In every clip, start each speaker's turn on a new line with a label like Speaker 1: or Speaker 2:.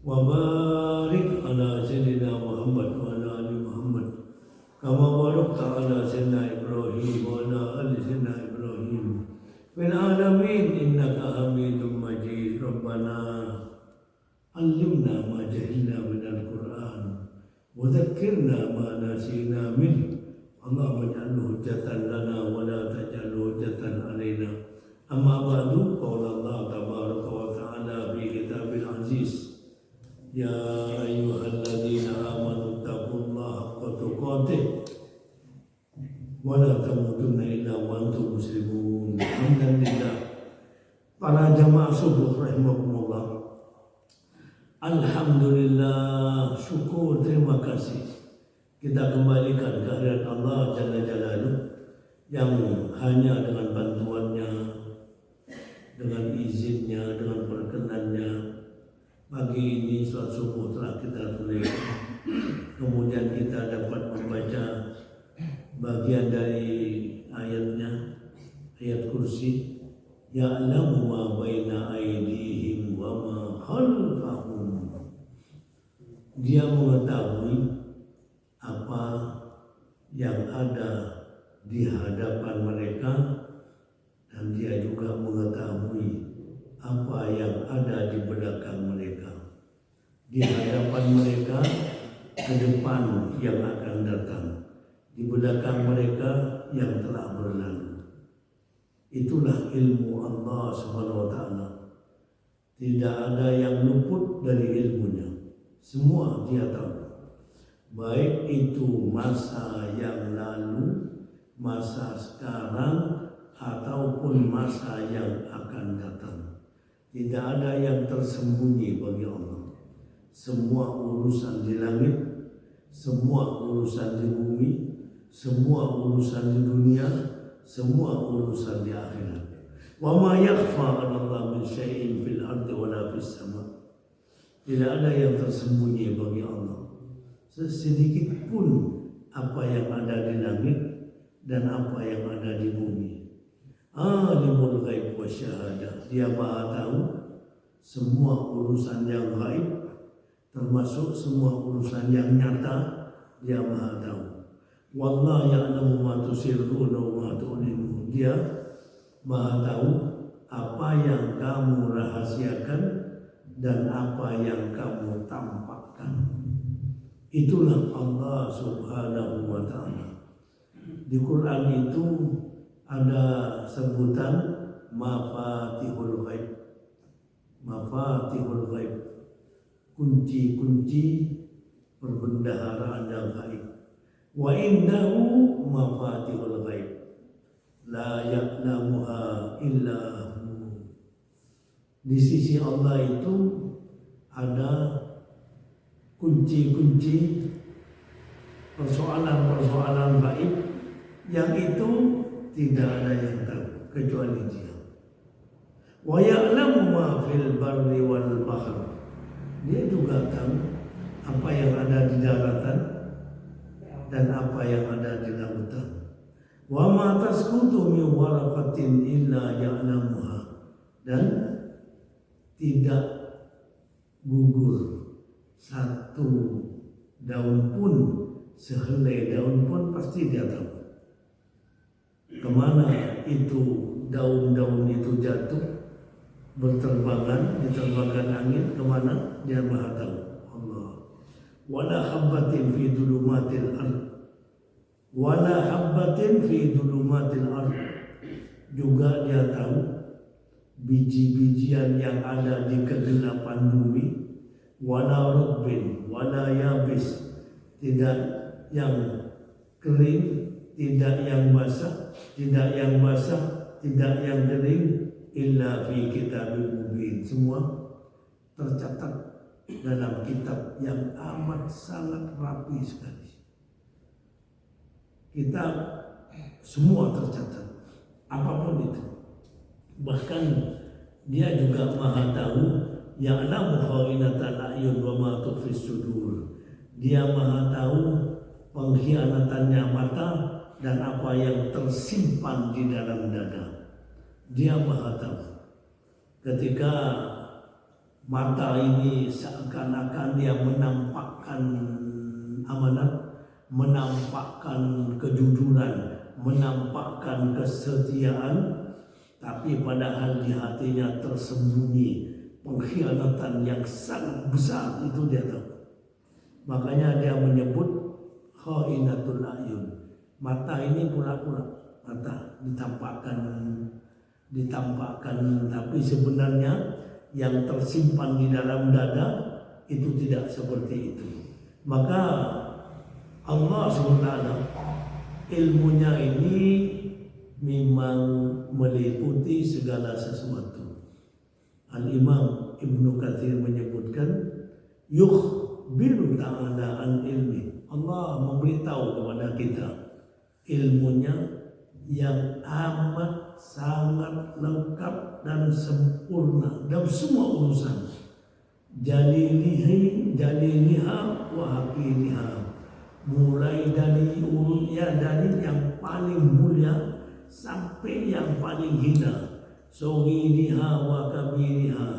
Speaker 1: wa barik ala sayyidina Muhammad wa ala ali Muhammad kama barakta ala sayyidina Ibrahim wa ala ali sayyidina Ibrahim fil alamin innaka Hamidum Majid. Rabbana allimna ma jahilna minal Qur'an wa dzakkirna ma nasina min. Allahumma ij'alhu hujjatan lana wa la taj'alhu hujjatan alaina. Amma ba'du, qala Allah tabaraka wa ta'ala fi kitabil aziz. Ya ayyuhalladzina amanu taqullaha haqqa tuqatih wa la tamutunna illa wa antum muslimun. Alhamdulillah. Para jamaah subuh rahimakumullah. Alhamdulillah, syukur, terima kasih. Kita kembalikan kehadirat Allah Jalla Jalaluh yang hanya dengan bantuannya, dengan izinnya, dengan perkenannya pagi ini sholat subuh telah kita tunaikan. Kemudian kita dapat membaca bagian dari ayatnya, ayat kursi. Ya'lamu ma baina aydihim wa ma khalfahum. Dia mengetahui apa yang ada di hadapan mereka, dan dia juga mengetahui apa yang ada di belakang mereka, di hadapan mereka, ke depan yang akan datang, di belakang mereka yang telah berlalu. Itulah ilmu Allah Subhanahu wa ta'ala. Tidak ada yang luput dari ilmunya. Semua dia tahu. Baik itu masa yang lalu, masa sekarang, ataupun masa yang akan datang. Tidak ada yang tersembunyi bagi Allah. Semua urusan di langit, semua urusan di bumi, semua urusan di dunia, semua urusan di akhirat. Wa ma yakhfa 'ala Allah min syai'in fil ardi wa la fis sama'. Tidak ada yang tersembunyi bagi Allah sedikit pun, apa yang ada di langit dan apa yang ada di bumi. Alimul ghaib wa syahadah. Dia maha tahu semua urusan yang gaib, termasuk semua urusan yang nyata. Dia maha tahu. Wallahu ya'lamu ma tusirruna wa ma tu'linun. Dia maha tahu apa yang kamu rahasiakan dan apa yang kamu tampakkan. Itulah Allah Subhanahu wa ta'ala. Di Quran itu ada sebutan mafatihul ghaib. Mafatihul ghaib, kunci-kunci perbendaharaan yang gaib. Wa innahu mafatihul ghaib la ya'lamuha illa hu. Di sisi Allah itu ada kunci-kunci persoalan-persoalan gaib yang itu tidak ada yang tahu kecuali Dia. Wa ya'lamu ma fil barri wal bahr. Dia juga tahu apa yang ada di daratan dan apa yang ada di lautan. Wa ma tasqutu min waraqatin illa ya'lamuha. Dan tidak gugur satu daun pun, sehelai daun pun pasti dia tahu. Kemana itu daun-daun itu jatuh, berterbangan, diterbangkan angin, kemana dia maha tahu. Allah. Wala habbatin fi dhulumatil ard. Wala habbatin fi dhulumatil ard. Juga dia tahu biji-bijian yang ada di kegelapan bumi. Wala rutbin, wala yabis. Tidak yang kering, tidak yang basah, tidak yang basah, tidak yang kering, illa fi kitabim mubin. Semua tercatat dalam kitab yang amat sangat rapi sekali. Kitab semua tercatat, apapun itu. Bahkan dia juga maha tahu ya'lamu khawinatal a'yun wa ma tukhfis sudur. Dia maha tahu pengkhianatannya mata dan apa yang tersimpan di dalam dada. Dia maha tahu. Ketika Mata ini seakan-akan dia menampakkan amanat, menampakkan kejujuran, menampakkan kesetiaan, tapi padahal di hatinya tersembunyi pengkhianatan yang sangat besar, itu dia tahu. Makanya dia menyebut khainatul ayun. Mata ini pura-pura, mata ditampakkan, tapi sebenarnya yang tersimpan di dalam dada itu tidak seperti itu. Maka Allah SWT ilmunya ini memang meliputi segala sesuatu. Al-Imam Ibnu Katsir menyebutkan yukhbiru ta'ala an ilmi. Allah memberitahu kepada kita ilmunya yang amat sangat lengkap dan sempurna dalam semua urusan. Jaliliha wa hakimiha. Mulai dari yang paling mulia sampai yang paling hina. Sogiriha wa kabiriha,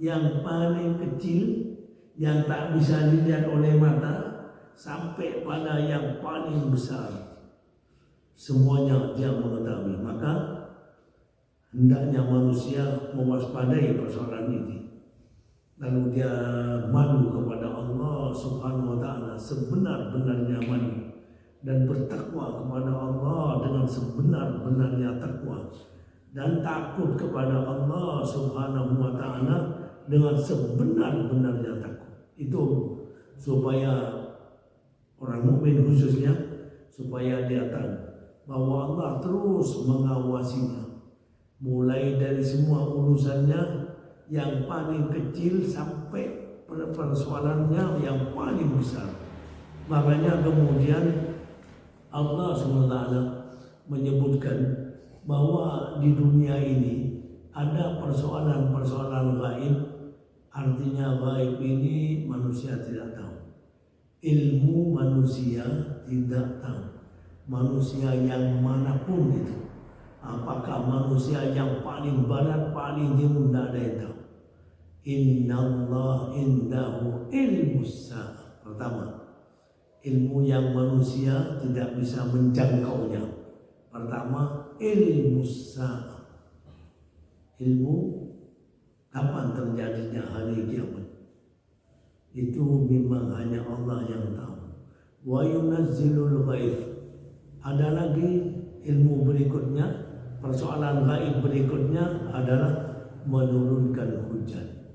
Speaker 1: yang paling kecil yang tak bisa dilihat oleh mata sampai pada yang paling besar, semuanya dia mengetahui. Maka hendaknya manusia mewaspadai persoalan ini, lalu dia malu kepada Allah Subhanahu wa Ta'ala sebenar-benarnya malu, dan bertakwa kepada Allah dengan sebenar-benarnya takwa, dan takut kepada Allah Subhanahu wa Ta'ala dengan sebenar-benarnya takut. Itu supaya orang mukmin khususnya, supaya dia tahu bahwa Allah terus mengawasinya, mulai dari semua urusannya yang paling kecil sampai persoalannya yang paling besar. Makanya kemudian Allah SWT menyebutkan bahwa di dunia ini ada persoalan-persoalan gaib. Artinya gaib ini manusia tidak tahu. Ilmu manusia tidak tahu. Manusia yang manapun itu, apakah manusia yang paling barat, paling timur, tidak ada yang tahu. Innallah indahu ilmus sa'ah. Pertama, ilmu yang manusia tidak bisa menjangkaunya. Pertama, ilmu sa'ah. Ilmu kapan terjadinya hari kiamat, itu memang hanya Allah yang tahu. Wa yunazzilul ghaib. Ada lagi ilmu berikutnya, persoalan gaib berikutnya adalah menurunkan hujan.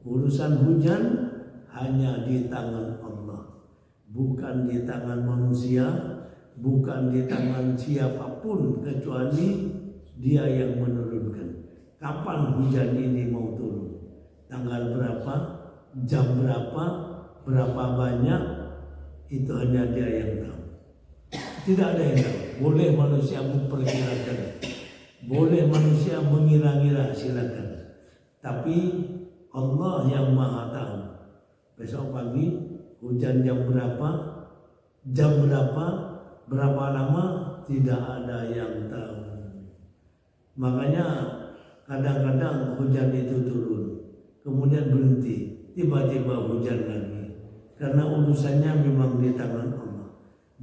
Speaker 1: Urusan hujan hanya di tangan Allah, bukan di tangan manusia, bukan di tangan siapapun kecuali Dia yang menurunkan. Kapan hujan ini mau turun, tanggal berapa, jam berapa, berapa banyak, itu hanya Dia yang tahu. Tidak ada yang tahu. Boleh manusia memperkirakan, boleh manusia mengira-ngira, silakan. Tapi Allah yang Maha tahu. Besok pagi hujan jam berapa, berapa lama, tidak ada yang tahu. Makanya kadang-kadang hujan itu turun, kemudian berhenti, tiba-tiba hujan lagi. Karena urusannya memang di tangan Allah,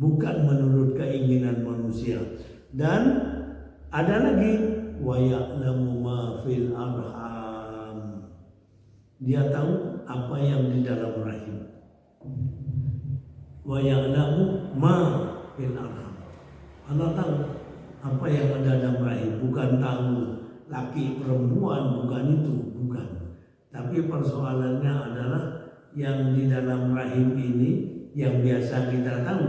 Speaker 1: bukan menurut keinginan manusia. Dan ada lagi, wa ya'lamu ma fil arham. Dia tahu apa yang di dalam rahim. Wa ya'lamu ma fil arham. Allah tahu apa yang ada dalam rahim, bukan tahu laki perempuan, bukan itu, bukan. Tapi persoalannya adalah yang di dalam rahim ini yang biasa kita tahu.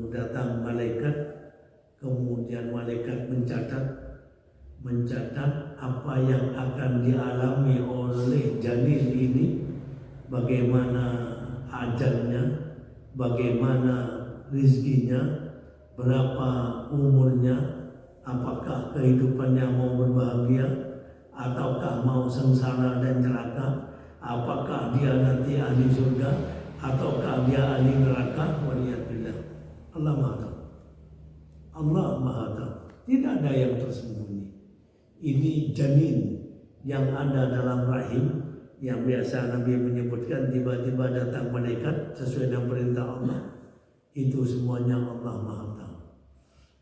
Speaker 1: Datang malaikat, kemudian malaikat mencatat apa yang akan dialami oleh janin ini, bagaimana ajalnya, bagaimana rizkinya, berapa umurnya, apakah kehidupannya mau berbahagia ataukah mau sengsara dan celaka, apakah dia nanti ahli surga ataukah dia ahli neraka. Waliyadillah. Allah Maha tahu. Allah Maha tahu. Tidak ada yang tersembunyi. Ini janin yang ada dalam rahim, yang biasa Nabi menyebutkan tiba-tiba datang malaikat sesuai dengan perintah Allah. Itu semuanya Allah Maha tahu.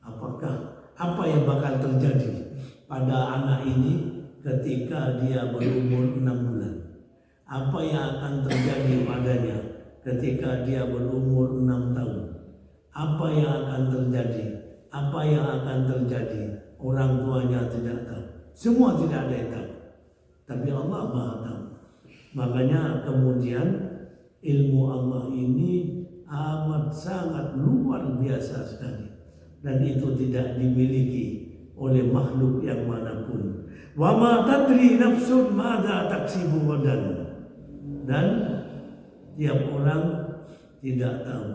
Speaker 1: Apakah apa yang bakal terjadi pada anak ini ketika dia berumur 6 bulan? Apa yang akan terjadi padanya ketika dia berumur 6 tahun? Apa yang akan terjadi? Apa yang akan terjadi? Orang tuanya tidak tahu. Semua tidak ada yang tahu. Tapi Allah Maha tahu. Makanya kemudian ilmu Allah ini amat sangat luar biasa sekali. Dan itu tidak dimiliki oleh makhluk yang manapun. Wa ma tadri nafsun madza taksibu ghadan. Dan tiap orang tidak tahu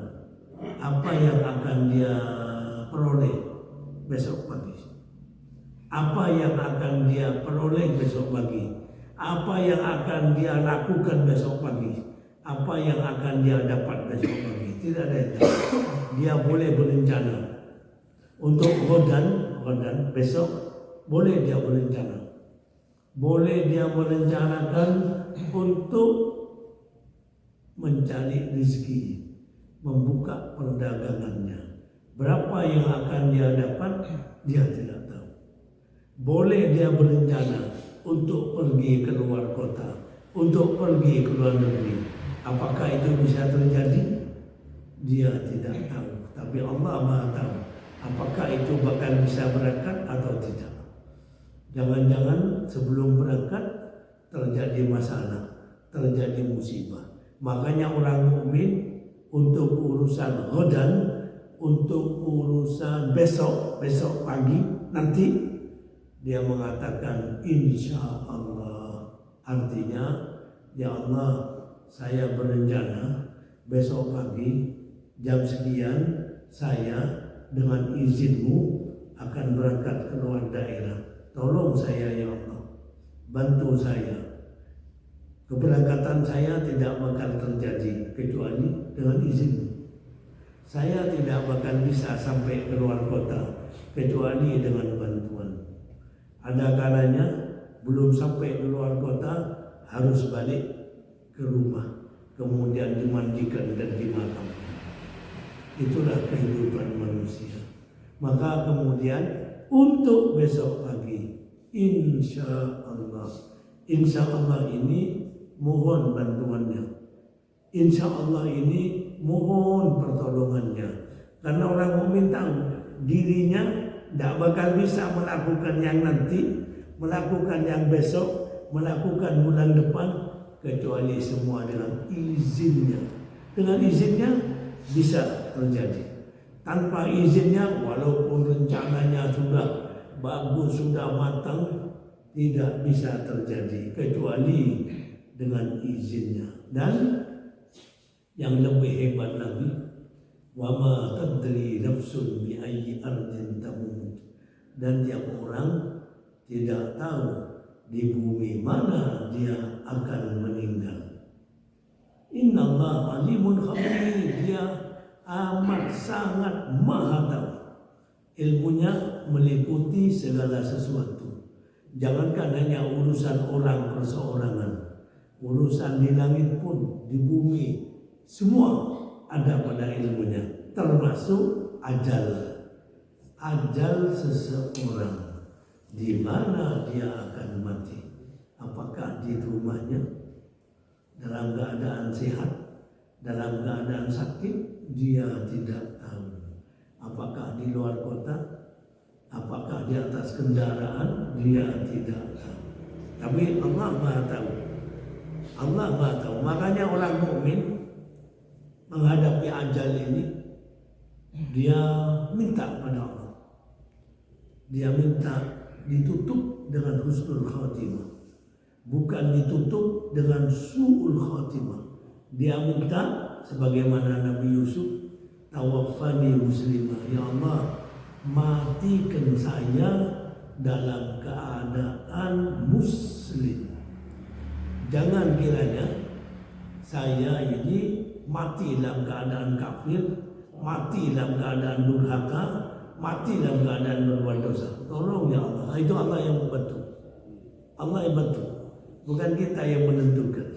Speaker 1: apa yang akan dia peroleh besok pagi. Apa yang akan dia peroleh besok pagi. Apa yang akan dia lakukan besok pagi. Apa yang akan dia dapat besok pagi. Tidak ada yang tahu. Dia boleh berencana untuk ghadan besok, boleh dia berencana. Boleh dia merencanakan untuk mencari rezeki, membuka perdagangannya. Berapa yang akan dia dapat, dia tidak tahu. Boleh dia berencana untuk pergi ke luar kota, untuk pergi ke luar negeri. Apakah itu bisa terjadi? Dia tidak tahu. Tapi Allah Maha tahu. Apakah itu bakal bisa berangkat atau tidak? Jangan-jangan sebelum berangkat terjadi masalah, terjadi musibah. Makanya orang mukmin untuk urusan ghadan, untuk urusan besok pagi nanti, dia mengatakan insya Allah. Artinya, ya Allah, saya berencana besok pagi jam sekian saya dengan izinmu akan berangkat ke luar daerah. Tolong saya ya Allah, bantu saya. Keberangkatan saya tidak bakal terjadi kecuali dengan izinmu. Saya tidak bakal bisa sampai ke luar kota kecuali dengan bantuan. Ada kalanya belum sampai ke luar kota harus balik ke rumah, kemudian dimandikan dan dimakamkan. Itulah kehidupan manusia. Maka kemudian untuk besok pagi, insya Allah ini mohon bantuannya. Insya Allah ini mohon pertolongannya. Karena orang mukmin tahu dirinya tidak bakal bisa melakukan yang nanti, melakukan yang besok, melakukan bulan depan kecuali semua dengan izinnya. Dengan izinnya bisa terjadi. Tanpa izinnya, walaupun rencananya sudah bagus, sudah matang, tidak bisa terjadi kecuali dengan izinnya. Dan yang lebih hebat lagi, wa ma tadri nafsun bi ayyi ardin tamut. Dan tiap orang tidak tahu di bumi mana dia akan meninggal. Inna Allah alimun khabir. Dia amat sangat maha tahu. Ilmunya meliputi segala sesuatu. Jangankan hanya urusan orang perseorangan, urusan di langit pun, di bumi, semua ada pada ilmunya. Termasuk ajal. Ajal seseorang, di mana dia akan mati. Apakah di rumahnya dalam keadaan sehat, dalam keadaan sakit, dia tidak tahu. Apakah di luar kota, apakah di atas kendaraan, dia tidak tahu. Tapi Allah Maha tahu. Allah Maha tahu. Makanya orang mukmin menghadapi ajal ini, dia minta pada Allah. Dia minta ditutup dengan husnul khatimah, bukan ditutup dengan su'ul khatimah. Dia minta sebagaimana Nabi Yusuf, tawaffani muslimah, ya Allah, matikan saya dalam keadaan muslim. Jangan kiranya saya ini mati dalam keadaan kafir, mati dalam keadaan durhaka, mati dalam keadaan berbuat dosa. Tolong ya Allah. Itu Allah yang membantu. Allah yang bantu. Bukan kita yang menentukan.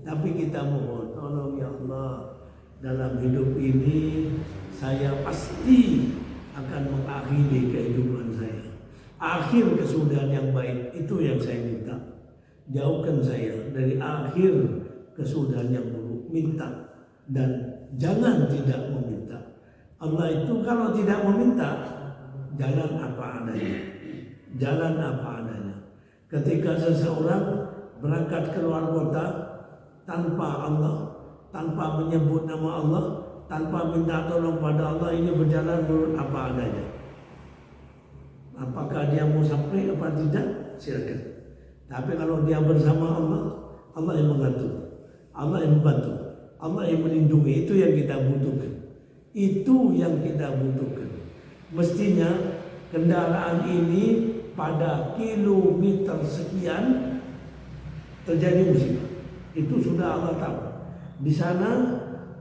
Speaker 1: Tapi kita mohon, tolong ya Allah, dalam hidup ini saya pasti akan mengakhiri kehidupan saya. Akhir kesudahan yang baik, itu yang saya minta. Jauhkan saya dari akhir kesudahan yang buruk. Minta dan jangan tidak meminta. Allah itu kalau tidak meminta, jalan apa adanya. Jalan apa adanya. Ketika seseorang berangkat keluar kota tanpa Allah, tanpa menyebut nama Allah, tanpa minta tolong pada Allah, ini berjalan menurut apa adanya. Apakah dia mau sampai apa tidak? Silakan. Tapi kalau dia bersama Allah, Allah yang mengatur, Allah yang membantu, Allah yang melindungi. Itu yang kita butuhkan. Itu yang kita butuhkan. Mestinya kendaraan ini pada kilometer sekian terjadi musibah. Itu sudah Allah tahu. Di sana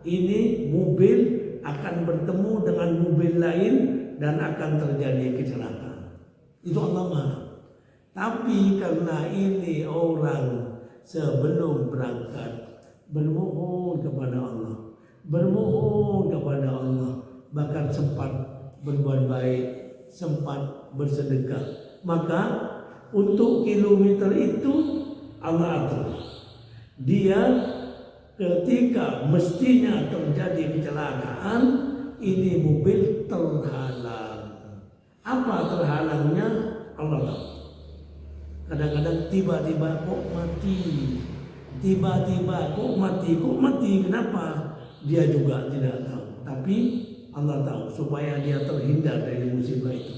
Speaker 1: ini mobil akan bertemu dengan mobil lain dan akan terjadi kecelakaan. Itu Allah maha. Tapi karena ini orang sebelum berangkat bermohon kepada Allah, bermohon kepada Allah, bahkan sempat berbuat baik, sempat bersedekah, maka untuk kilometer itu Allah atur. Dia ketika mestinya terjadi kecelakaan, ini mobil terhalang. Apa terhalangnya? Allah tahu. Kadang-kadang tiba-tiba kok mati. Tiba-tiba kok mati, kenapa? Dia juga tidak tahu. Tapi Allah tahu supaya dia terhindar dari musibah itu.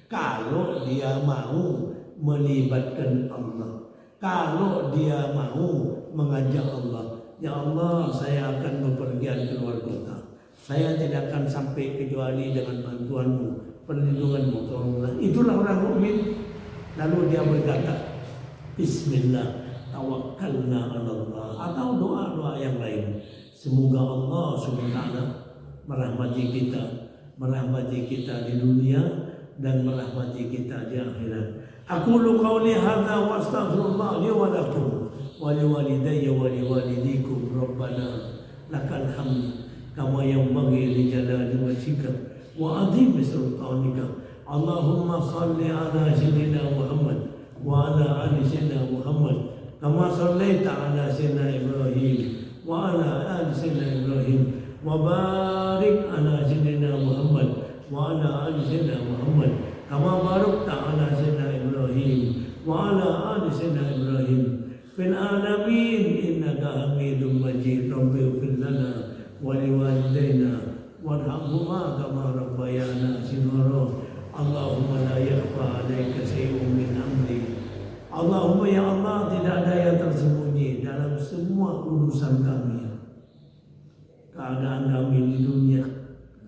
Speaker 1: Kalau dia mau melibatkan Allah, kalau dia mau mengajak Allah, ya Allah, saya akan bepergian keluar kota. Saya tidak akan sampai kecuali dengan bantuanmu, perlindunganmu, tolonglah. Itulah orang mukmin. Lalu dia berkata, Bismillah, tawakkalna ala Allah, atau doa-doa yang lain. Semoga Allah SWT merahmati kita di dunia dan merahmati kita di akhirat. Aqulu qawli hadza wa astaghfirullah li wa lakum wa li walidayya wa li walidikum. Rabbana lakal hamd kama yanbaghi li jalali wajhika wa 'azimi sultanika. Allahumma salli ala sayyidina Muhammad wa ala ali sayyidina Muhammad kama sallaita ala sayyidina Ibrahim wa ala ali sayyidina Ibrahim wa barik ala sayyidina Muhammad wa ala ali sayyidina Muhammad kama barakta ala sayyidina Ibrahim wa ala ali sayyidina Ibrahim fil alamin innaka Hamidum Majid. Rabbi ighfir lana wa liwalidayna warhamhuma kama rabbayana shighara. Allahumma la yakhfa 'alaika shay'un min amri. Allahumma ya Allah, tidak ada yang tersembunyi dalam semua urusan kami. Keadaan kami di dunia,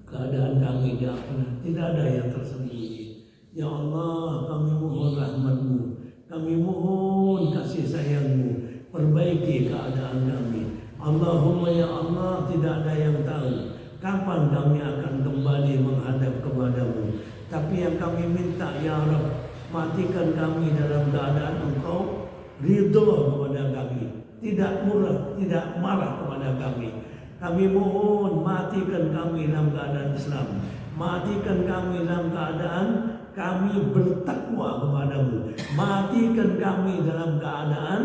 Speaker 1: keadaan kami di akhirat, tidak ada yang tersembunyi. Ya Allah, kami mohon rahmat-Mu, kami mohon kasih sayang-Mu, perbaiki keadaan kami. Allahumma ya Allah, tidak ada yang tahu kapan kami akan kembali menghadap kepada-Mu. Tapi yang kami minta, ya Rabb, matikan kami dalam keadaan Engkau ridho kepada kami, tidak murah, tidak marah kepada kami. Kami mohon matikan kami dalam keadaan Islam, matikan kami dalam keadaan kami bertakwa kepadamu, matikan kami dalam keadaan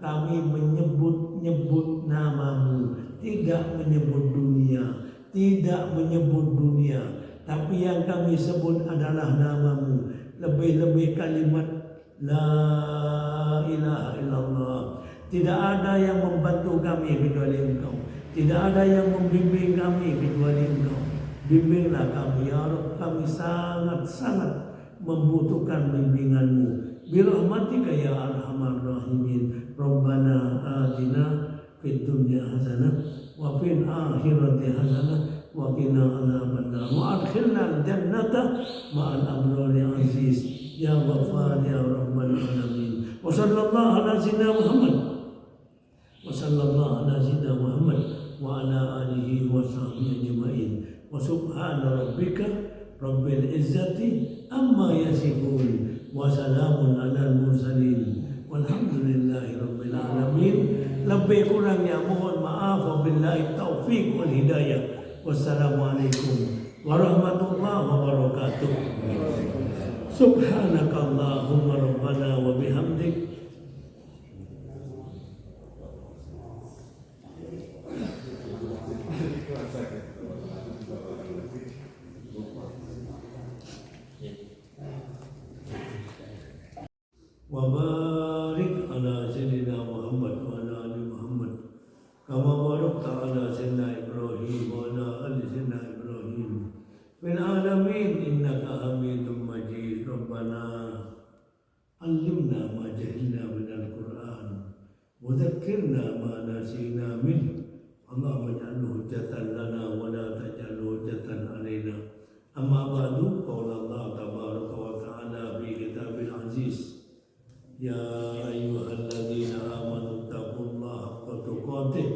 Speaker 1: kami menyebut-nyebut namamu, tidak menyebut dunia, tapi yang kami sebut adalah namamu. Lebih-lebih kalimat La ilaha illallah. Tidak ada yang membantu kami kecuali Engkau, tidak ada yang membimbing kami kecuali Engkau. Bimbinglah kami ya Rabb, kami sangat-sangat membutuhkan bimbingan-Mu. Birahmatika ya arhamar rahimin. Rabbana atina fid dunya hasanah wa fil akhirati hasanah wa qina adzabannar wa adkhilna al-jannata ma'al abrari aziz ya Ghaffar ya rabbal alamin. Wa sallallahu ala sayyidina Muhammad wa sallallahu ala sayyidina Muhammad wa ala alihi wa sahbihi ajma'in. Wa subhana rabbika rabbil izzati amma yasifun wa salamun alal mursalin Walhamdulillahirabbil alamin. Lebih kurangnya mohon maaf, wabillahi taufik wal hidayah. Wassalamualaikum warahmatullahi wabarakatuh. Subhanakallahumma rabbana wa bihamdik wa barik ala sayyidina Muhammad wa ala ali Muhammad kama barakta ala sayyidina Ibrahim wa ala ali sayyidina Ibrahim fil alamin innaka Hamidum Majid. Rabbana allimna ma jahilna minal Qur'an wa dhakkirna ma nasina min. Allahumma ij'alhu hujjatan lana wa la taj'alhu hujjatan alaina. Amma ba'du, qala Allah tabaraka wa ta'ala fi kitabil aziz. Ya ayyuhalladzina amanu taqullaha haqqa tuqatih